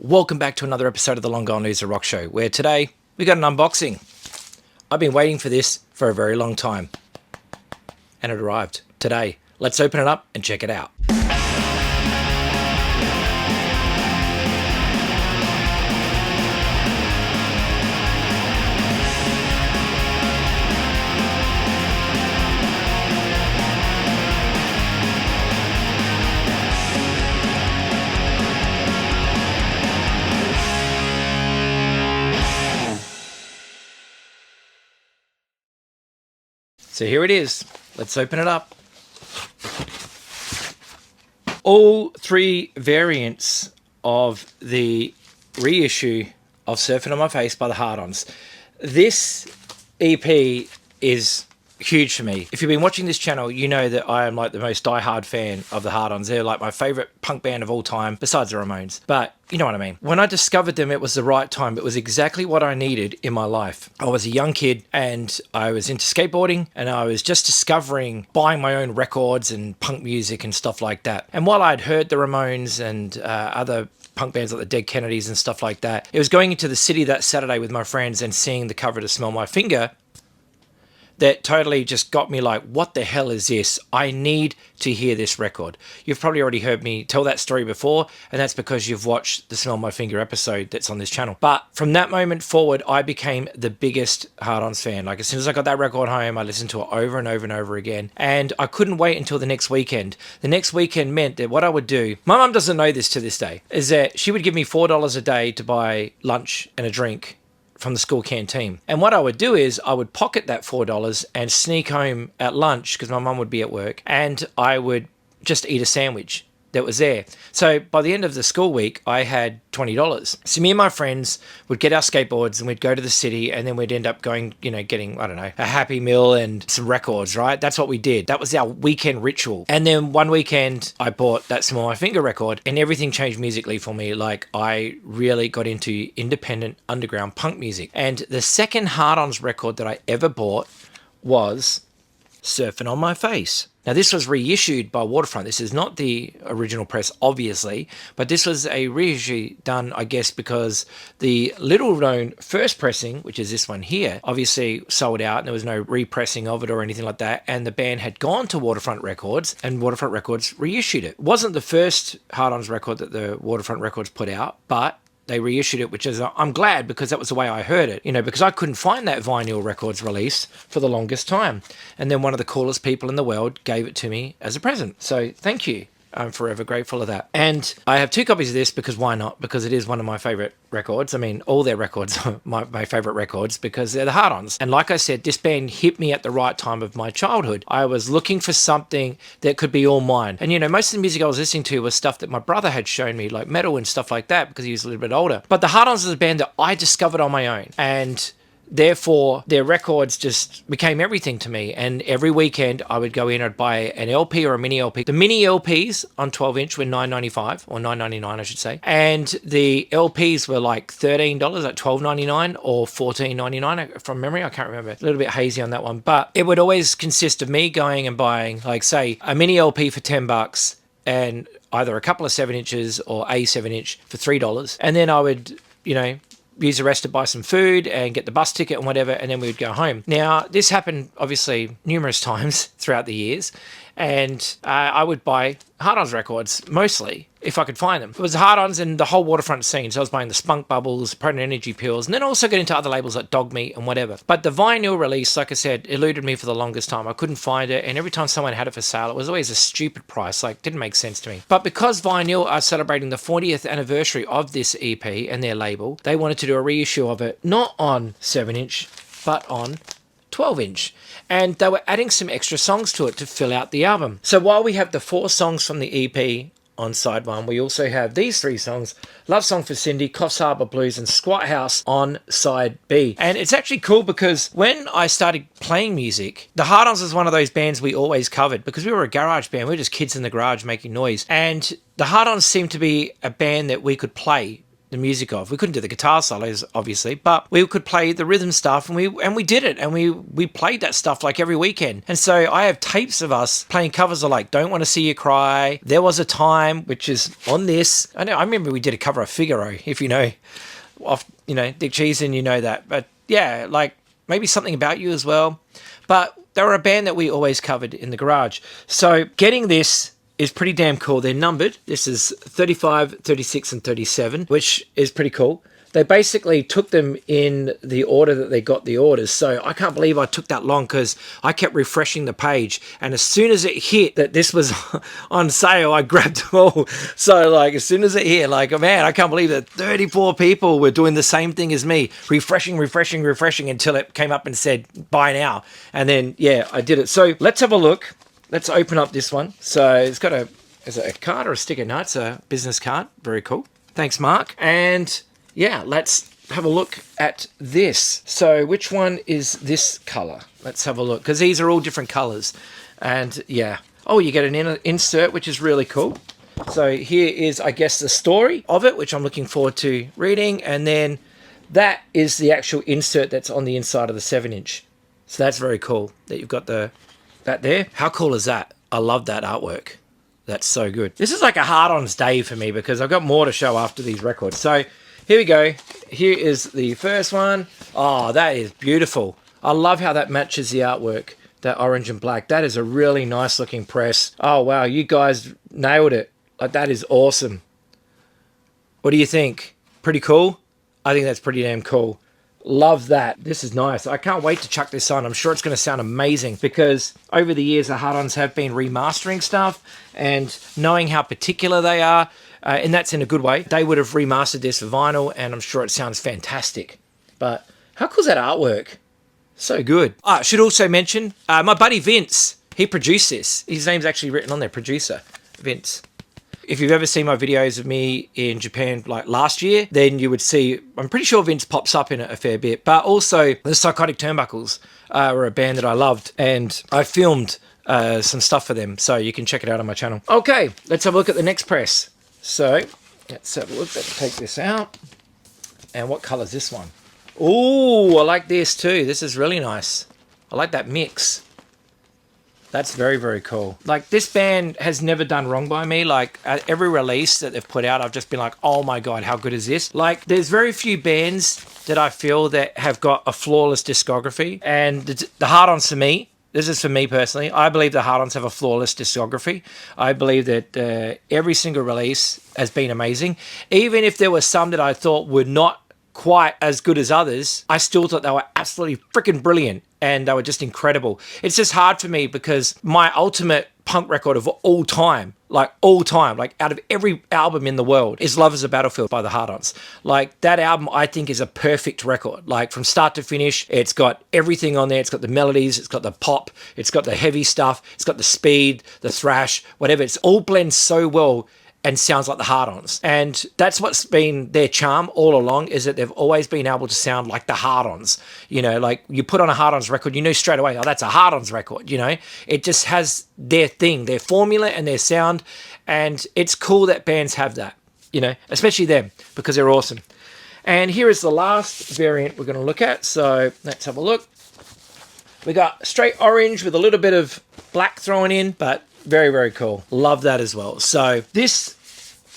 Welcome back to another episode of the Long Gone Loser Rock Show, where today we got an unboxing. I've been waiting for this for a very long time, and it arrived today. Let's open it up and check it out. So here it is. Let's open it up. All three variants of the reissue of Surfing on My Face by the Hard-Ons. This EP is huge for me. If you've been watching this channel, you know that I am like the most die-hard fan of the Hard-Ons. They're like my favorite punk band of all time, besides the Ramones. But you know what I mean. When I discovered them, it was the right time. It was exactly what I needed in my life. I was a young kid and I was into skateboarding and I was just discovering buying my own records and punk music and stuff like that. And while I'd heard the Ramones and other punk bands like the Dead Kennedys and stuff like that, it was going into the city that Saturday with my friends and seeing the cover to Smell My Finger that totally just got me like, what the hell is this? I need to hear this record. You've probably already heard me tell that story before, and that's because you've watched the Smell My Finger episode that's on this channel. But from that moment forward, I became the biggest Hard-Ons fan. Like, as soon as I got that record home, I listened to it over and over and over again. And I couldn't wait until the next weekend. The next weekend meant that what I would do, my mum doesn't know this to this day, is that she would give me $4 a day to buy lunch and a drink from the school canteen. And what I would do is I would pocket that $4 and sneak home at lunch because my mum would be at work, and I would just eat a sandwich that was there. So by the end of the school week, I had $20. So me and my friends would get our skateboards and we'd go to the city, and then we'd end up going, getting, I don't know, a Happy Meal and some records, right? That's what we did. That was our weekend ritual. And then one weekend I bought that Smell My Finger record and everything changed musically for me. Like, I really got into independent underground punk music. And the second Hard-Ons record that I ever bought was Surfing on My Face. Now, this was reissued by Waterfront. This is not the original press, obviously, but this was a reissue done, I guess, because the little-known first pressing, which is this one here, obviously sold out, and there was no repressing of it or anything like that, and the band had gone to Waterfront Records, and Waterfront Records reissued it. It wasn't the first Hard-Ons record that the Waterfront Records put out, but they reissued it, which is, I'm glad, because that was the way I heard it, because I couldn't find that Vi-Nil Records release for the longest time. And then one of the coolest people in the world gave it to me as a present. So thank you. I'm forever grateful of that. And I have 2 copies of this because why not? Because it is one of my favorite records. I mean, all their records are my favorite records because they're the Hard-Ons. And like I said, this band hit me at the right time of my childhood. I was looking for something that could be all mine. And most of the music I was listening to was stuff that my brother had shown me, like metal and stuff like that, because he was a little bit older. But the Hard-Ons is a band that I discovered on my own. And therefore, their records just became everything to me. And every weekend, I would go in and buy an LP or a mini LP. The mini LPs on 12-inch were $9.95, or $9.99, I should say. And the LPs were like $13, like $12.99 or $14.99 from memory. I can't remember. A little bit hazy on that one. But it would always consist of me going and buying, like, say, a mini LP for $10 and either a couple of 7-inches or a 7-inch for $3. And then I would, use the rest to buy some food and get the bus ticket and whatever, and then we would go home. Now, this happened obviously numerous times throughout the years, and I would buy Hard-Ons records mostly if I could find them. It was the Hard-Ons and the whole Waterfront scene. So I was buying the Spunk Bubbles, Proton Energy Pills, and then also get into other labels like Dog Meat and whatever. But the Vi-Nil release, like I said, eluded me for the longest time. I couldn't find it, and every time someone had it for sale, it was always a stupid price. Like, didn't make sense to me. But because Vi-Nil are celebrating the 40th anniversary of this EP and their label, they wanted to do a reissue of it, not on 7-inch, but on 12-inch. And they were adding some extra songs to it to fill out the album. So while we have the 4 songs from the EP on side 1, we also have these 3 songs: Love Song for Cindy, Coffs Harbour Blues, and Squat House on side B. And it's actually cool because when I started playing music, the Hard-Ons was one of those bands we always covered because we were a garage band. We were just kids in the garage making noise. And the Hard-Ons seemed to be a band that we could play the music of. We couldn't do the guitar solos, obviously, but we could play the rhythm stuff, and we did it, and we played that stuff like every weekend. And so I have tapes of us playing covers of like "Don't Want to See You Cry," "There Was a Time," which is on this. I remember we did a cover of Figaro, if you know, off Dick Cheeson, you know that. But yeah, like maybe Something About You as well. But they were a band that we always covered in the garage. So getting this is pretty damn cool. They're numbered. This is 35, 36, and 37, which is pretty cool. They basically took them in the order that they got the orders. So I can't believe I took that long because I kept refreshing the page. And as soon as it hit that this was on sale, I grabbed them all. So like as soon as it hit, like, man, I can't believe that 34 people were doing the same thing as me, refreshing until it came up and said, buy now. And then, yeah, I did it. So let's have a look. Let's open up this one. So it's got is it a card or a sticker? No, it's a business card. Very cool. Thanks, Mark. And yeah, let's have a look at this. So which one is this color? Let's have a look, because these are all different colors. And yeah. Oh, you get an insert, which is really cool. So here is, I guess, the story of it, which I'm looking forward to reading. And then that is the actual insert that's on the inside of the 7-inch. So that's very cool that you've got that there. How cool is that? I love that artwork. That's so good. This is like a Hard-Ons day for me because I've got more to show after these records. So here we go. Here is the first one. Oh, that is beautiful. I love how that matches the artwork, that orange and black. That is a really nice looking press. Oh, wow. You guys nailed it. Like, that is awesome. What do you think? Pretty cool? I think that's pretty damn cool. Love that. This is nice. I can't wait to chuck this on. I'm sure it's going to sound amazing because over the years, the Hard-Ons have been remastering stuff, and knowing how particular they are, and that's in a good way, they would have remastered this for vinyl, and I'm sure it sounds fantastic. But how cool is that artwork? So good. I should also mention my buddy Vince. He produced this. His name's actually written on there, producer Vince. If you've ever seen my videos of me in Japan like last year, then you would see, I'm pretty sure Vince pops up in it a fair bit. But also the Psychotic Turnbuckles were a band that I loved, and I filmed some stuff for them. So you can check it out on my channel. Okay, let's have a look at the next press. So let's have a look. Let's take this out. And what color is this one? Oh, I like this too. This is really nice. I like that mix. That's very, very cool. Like, this band has never done wrong by me. Like, at every release that they've put out, I've just been like, oh my God, how good is this? Like, there's very few bands that I feel that have got a flawless discography. And the Hard-Ons, for me, this is for me personally, I believe the Hard-Ons have a flawless discography. I believe that every single release has been amazing. Even if there were some that I thought were not quite as good as others, I still thought they were absolutely freaking brilliant, and they were just incredible. It's just hard for me because my ultimate punk record of all time, like out of every album in the world, is Love is a Battlefield by the Hard-Ons. Like, that album I think is a perfect record. Like, from start to finish, it's got everything on there. It's got the melodies, it's got the pop, it's got the heavy stuff, it's got the speed, the thrash, whatever. It's all blends so well and sounds like the Hard-Ons. And that's what's been their charm all along, is that they've always been able to sound like the Hard-Ons. You know, like, you put on a Hard-Ons record, you know straight away, oh, that's a Hard-Ons record, you know? It just has their thing, their formula and their sound, and it's cool that bands have that, you know, especially them, because they're awesome. And here is the last variant we're going to look at, so let's have a look. We got straight orange with a little bit of black thrown in, but very, very cool. Love that as well. So this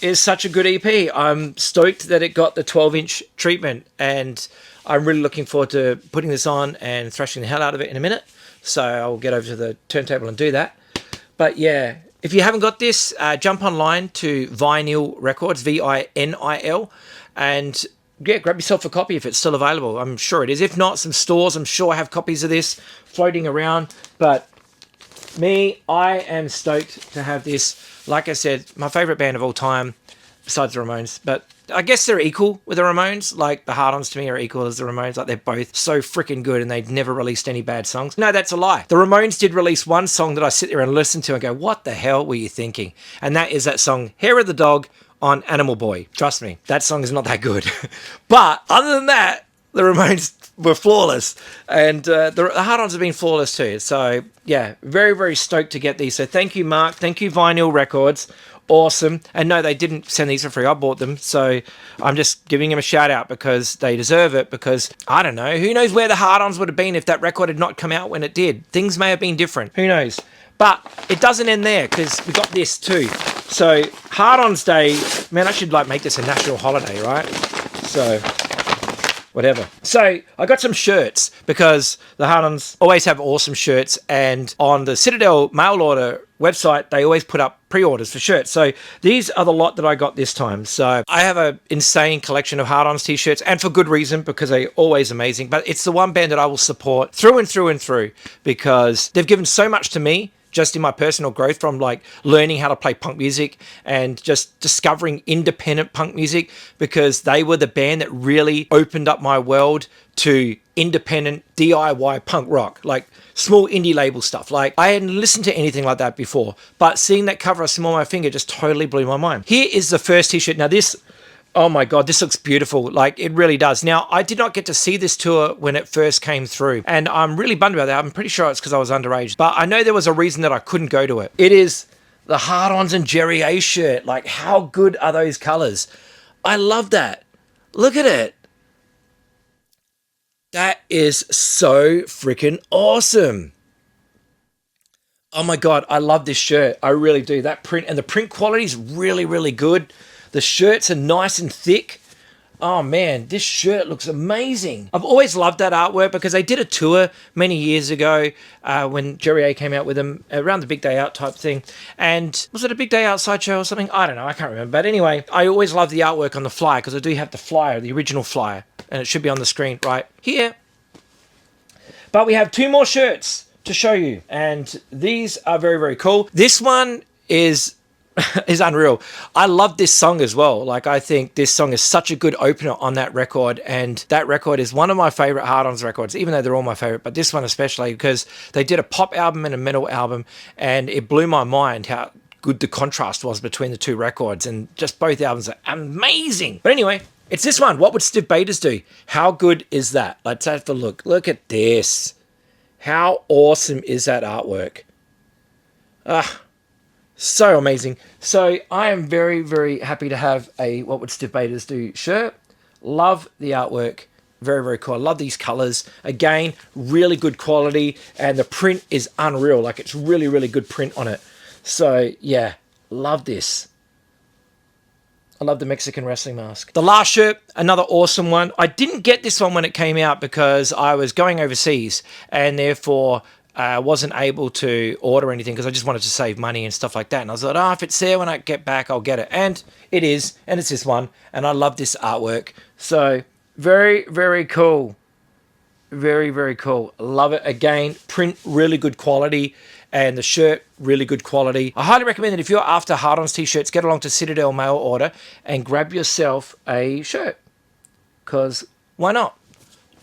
is such a good EP. I'm stoked that it got the 12-inch treatment, and I'm really looking forward to putting this on and thrashing the hell out of it in a minute. So I'll get over to the turntable and do that. But yeah, if you haven't got this, jump online to Vi-Nil Records, V-I-N-I-L, and yeah, grab yourself a copy if it's still available. I'm sure it is. If not, some stores, I'm sure, have copies of this floating around. But me, I am stoked to have this. Like I said, my favourite band of all time, besides the Ramones. But I guess they're equal with the Ramones. Like, the Hard-Ons to me are equal as the Ramones. Like, they're both so freaking good, and they've never released any bad songs. No, that's a lie. The Ramones did release one song that I sit there and listen to and go, what the hell were you thinking? And that is that song, Hair of the Dog, on Animal Boy. Trust me, that song is not that good. But other than that, the Ramones were flawless, and the Hard-Ons have been flawless too. So yeah, very, very stoked to get these. So thank you, Mark. Thank you, Vi-Nil Records. awesome. And no, they didn't send these for free. I bought them. So I'm just giving them a shout out because they deserve it. Because I don't know, who knows where the Hard-Ons would have been if that record had not come out when it did. Things may have been different. Who knows? But it doesn't end there because we got this too. So Hard-Ons Day, man, I should like make this a national holiday, right? So whatever. So I got some shirts because the Hard-Ons always have awesome shirts, and on the Citadel mail order website they always put up pre-orders for shirts. So these are the lot that I got this time. So I have an insane collection of Hard-Ons t-shirts, and for good reason, because they're always amazing. But it's the one band that I will support through and through and through because they've given so much to me just in my personal growth, from like learning how to play punk music and just discovering independent punk music, because they were the band that really opened up my world to independent DIY punk rock, like small indie label stuff. Like I hadn't listened to anything like that before, but seeing that cover of Small My Finger just totally blew my mind. Here is the first t-shirt. Now this, oh my God, this looks beautiful. Like it really does. Now, I did not get to see this tour when it first came through, and I'm really bummed about that. I'm pretty sure it's because I was underage, but I know there was a reason that I couldn't go to it. It is the Hard-Ons and Jerry A shirt. Like, how good are those colors? I love that. Look at it. That is so freaking awesome. Oh my God, I love this shirt. I really do. That print, and the print quality is really, really good. The shirts are nice and thick. Oh man, this shirt looks amazing. I've always loved that artwork because they did a tour many years ago when Jerry A came out with them around the Big Day Out type thing. And was it a Big Day Out sideshow or something? I don't know, I can't remember. But anyway, I always loved the artwork on the flyer because I do have the flyer, the original flyer, and it should be on the screen right here. But we have two more shirts to show you, and these are very, very cool. This one is unreal. I love this song as well. Like, I think this song is such a good opener on that record, and that record is one of my favorite Hard-Ons records, even though they're all my favorite, but this one especially because they did a pop album and a metal album, and it blew my mind how good the contrast was between the two records, and just both albums are amazing. But anyway, it's this one. What would Stiff Betas do? How good is that? Let's have a look. Look at this. How awesome is that artwork? So amazing. So I am very, very happy to have a What Would Stiff Betas Do shirt. Love the artwork. Very, very cool. I love these colors. Again, really good quality, and the print is unreal. Like, it's really, really good print on it. So yeah, love this. I love the Mexican wrestling mask. The last shirt, another awesome one. I didn't get this one when it came out because I was going overseas, and therefore wasn't able to order anything because I just wanted to save money and stuff like that. And I was like, oh, if it's there when I get back, I'll get it. And it is, and it's this one. And I love this artwork. So very, very cool. Very, very cool. Love it. Again, print really good quality, and the shirt really good quality. I highly recommend that if you're after Hard-Ons t-shirts, get along to Citadel mail order and grab yourself a shirt, because why not?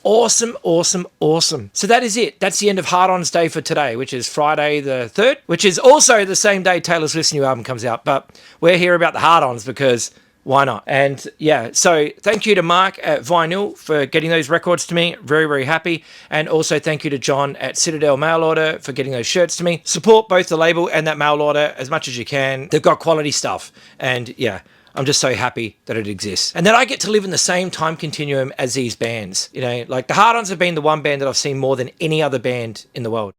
Awesome, awesome, awesome. So that is it. That's the end of Hard-Ons Day for today, which is Friday the 3rd, which is also the same day Taylor Swift's new album comes out. But we're here about the Hard-Ons because why not? And yeah, so thank you to Mark at Vi-Nil for getting those records to me. Very, very happy. And also thank you to John at Citadel Mail Order for getting those shirts to me. Support both the label and that mail order as much as you can. They've got quality stuff. And yeah, I'm just so happy that it exists. And that I get to live in the same time continuum as these bands. You know, like the Hard-Ons have been the one band that I've seen more than any other band in the world.